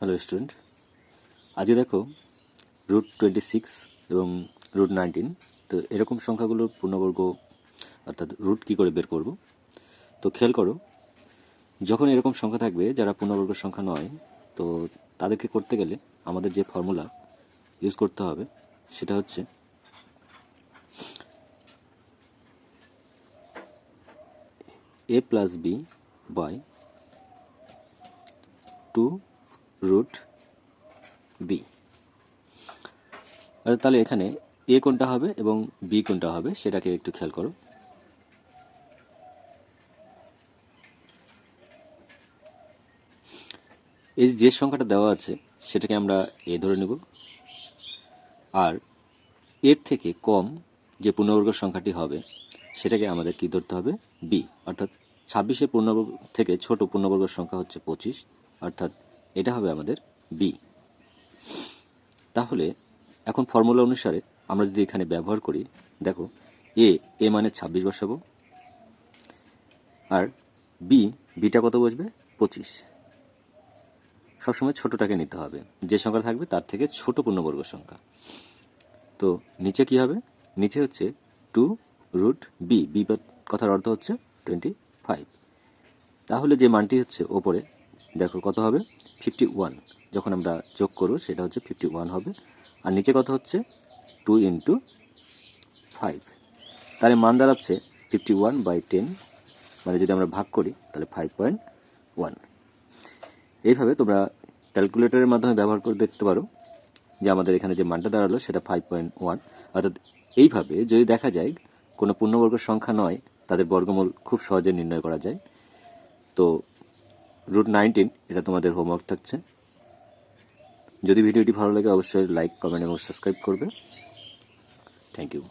Hello student, আজকে দেখো √26 এবং √19। তো এরকম সংখ্যাগুলোর পূর্ণবর্গ অর্থাৎ রুট কী করে বের করব। তো খেয়াল করো, যখন এরকম সংখ্যা থাকবে যারা পূর্ণবর্গ সংখ্যা নয়, তো তাদেরকে করতে গেলে আমাদের যে ফর্মুলা ইউজ করতে হবে সেটা হচ্ছে a+b বাই 2√b। আর তাহলে এখানে এ কোনটা হবে এবং বি কোনটা হবে সেটাকে একটু খেয়াল করো। এই যে সংখ্যাটা দেওয়া আছে সেটাকে আমরা এ ধরে নেব, আর এর থেকে কম যে পূর্ণবর্গ সংখ্যাটি হবে সেটাকে আমাদের কি ধরতে হবে, বি। অর্থাৎ 26-এর পূর্ণবর্গ থেকে ছোট পূর্ণবর্গ সংখ্যা হচ্ছে 25, অর্থাৎ এটা হবে আমাদের বি। তাহলে এখন ফর্মুলা অনুসারে আমরা যদি এখানে ব্যবহার করি, দেখো এ মানে 26 বসাবো, আর বিটা কত বসবে, 25। সবসময় ছোটটাকে নিতে হবে, যে সংখ্যা থাকবে তার থেকে ছোট পূর্ণবর্গ সংখ্যা। তো নিচে কি হবে, নিচে হচ্ছে 2√b, বি কথার অর্থ হচ্ছে 25। তাহলে যে মানটি হচ্ছে ওপরে দেখো কত হবে, 51। যখন আমরা যোগ করব সেটা হচ্ছে 51 হবে, আর নিচে কত হচ্ছে 2 × 5। তাহলে মান দাঁড়াচ্ছে 51/10, মানে যদি আমরা ভাগ করি তাহলে 5.1। এইভাবে তোমরা ক্যালকুলেটরের মাধ্যমে ব্যবহার করে দেখতে পারো যে আমাদের এখানে যে মানটা দাঁড়ালো সেটা 5.1। অর্থাৎ এইভাবে যদি দেখা যায় কোনো পূর্ণবর্গ সংখ্যা নয়, তাদের বর্গমূল খুব সহজে নির্ণয় করা যায়। তো √19 এটা তোমাদের হোমওয়ার্ক থাকছে। যদি ভিডিওটি ভালো লাগে অবশ্যই লাইক, কমেন্ট এবং সাবস্ক্রাইব করবে। Thank you.